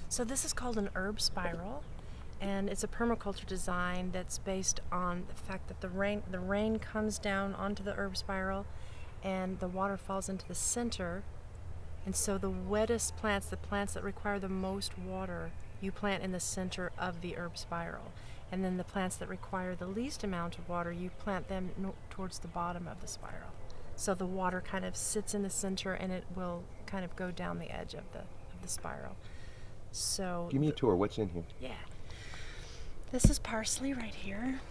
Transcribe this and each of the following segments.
So this is called an herb spiral, and it's a permaculture design that's based on the fact that the rain comes down onto the herb spiral and the water falls into the center, and so the wettest plants, the plants that require the most water, you plant in the center of the herb spiral, and then the plants that require the least amount of water, you plant them towards the bottom of the spiral. So the water kind of sits in the center and it will kind of go down the edge of the spiral. So give me a tour. What's in here? yeah. This is parsley right here,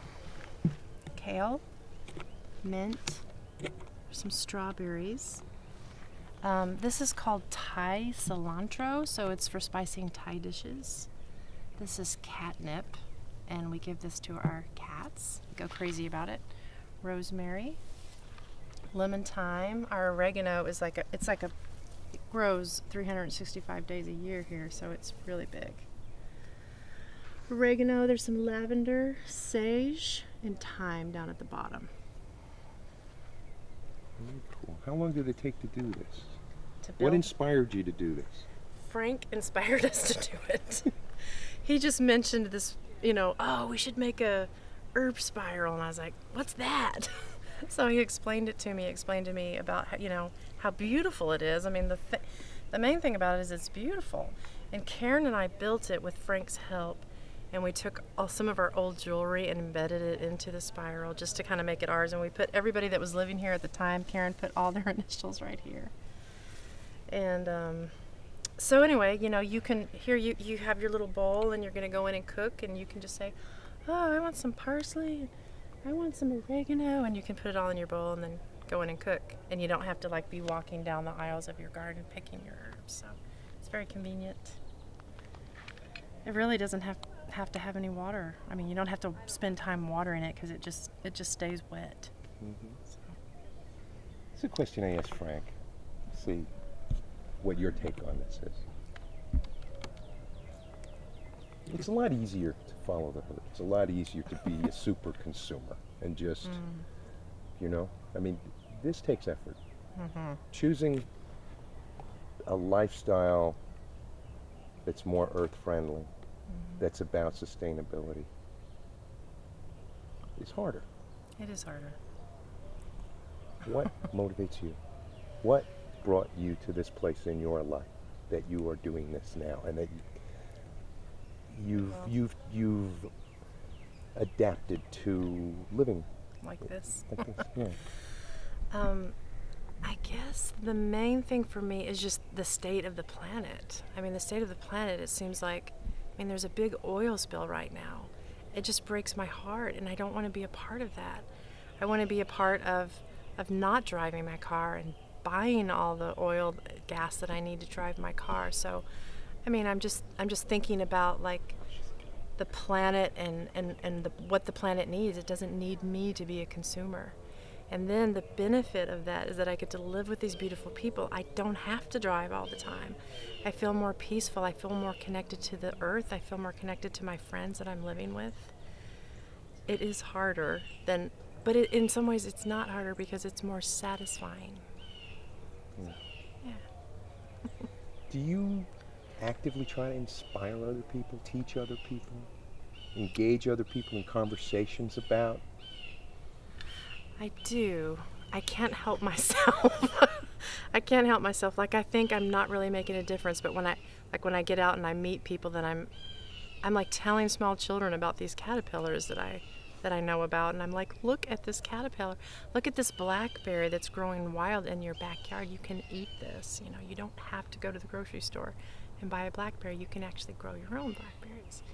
kale, mint, some strawberries. This is called Thai cilantro, so it's for spicing Thai dishes. This is catnip, and we give this to our cats. Go crazy about it. Rosemary, lemon thyme. Our oregano is it grows 365 days a year here, so it's really big. Oregano, there's some lavender, sage, and thyme down at the bottom. Very cool. How long did it take to do this? To build. What inspired you to do this? Frank inspired us to do it. He just mentioned this, oh, we should make a herb spiral, and I was like, what's that? So he explained to me about how beautiful it is. I mean, the main thing about it is it's beautiful. And Karen and I built it with Frank's help, and we took some of our old jewelry and embedded it into the spiral just to kind of make it ours. And we put everybody that was living here at the time, Karen put all their initials right here. And so anyway, you can, here you have your little bowl and you're going to go in and cook, and you can just say, oh, I want some parsley, I want some oregano, and you can put it all in your bowl and then go in and cook. And you don't have to be walking down the aisles of your garden picking your herbs. So it's very convenient. It really doesn't have to have any water. I mean, you don't have to spend time watering it because it just stays wet. Mm-hmm. So. It's a question I asked Frank. See what your take on this is. It's a lot easier to follow the herd. It's a lot easier to be a super consumer and just, I mean, this takes effort. Mm-hmm. Choosing a lifestyle that's more earth-friendly, that's about sustainability, is harder. It is harder. What motivates you? What brought you to this place in your life that you are doing this now, and that you've adapted to living like this? Yeah. I guess the main thing for me is just the state of the planet. I mean, the state of the planet, it seems like, there's a big oil spill right now. It just breaks my heart, and I don't want to be a part of that. I want to be a part of not driving my car and buying all the oil, gas that I need to drive my car. So, I'm just thinking about the planet and what the planet needs. It doesn't need me to be a consumer. And then the benefit of that is that I get to live with these beautiful people. I don't have to drive all the time. I feel more peaceful. I feel more connected to the earth. I feel more connected to my friends that I'm living with. It is harder but in some ways it's not harder because it's more satisfying. Yeah. Do you actively try to inspire other people, teach other people, engage other people in conversations about? I do. I can't help myself. I can't help myself. I think I'm not really making a difference, but when I get out and I meet people, then I'm like telling small children about these caterpillars that I know about, and I'm like, look at this caterpillar. Look at this blackberry that's growing wild in your backyard. You can eat this. You don't have to go to the grocery store and buy a blackberry. You can actually grow your own blackberries.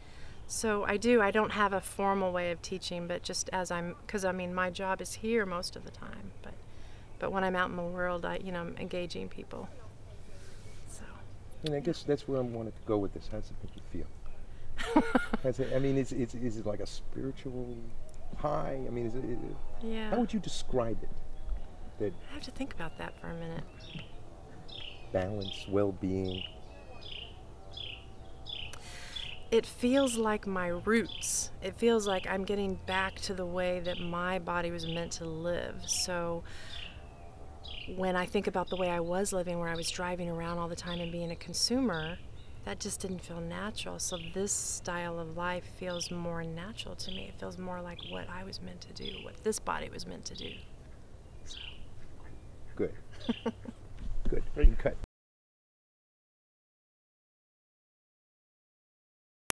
So I don't have a formal way of teaching, but just because my job is here most of the time, but when I'm out in the world, I'm engaging people. So. And I guess that's where I wanted to go with this. How does it make you feel? Is it like a spiritual high? Yeah. How would you describe it? I have to think about that for a minute. Balance, well-being. It feels like my roots. It feels like I'm getting back to the way that my body was meant to live. So when I think about the way I was living, where I was driving around all the time and being a consumer, that just didn't feel natural. So this style of life feels more natural to me. It feels more like what I was meant to do, what this body was meant to do. So. Good.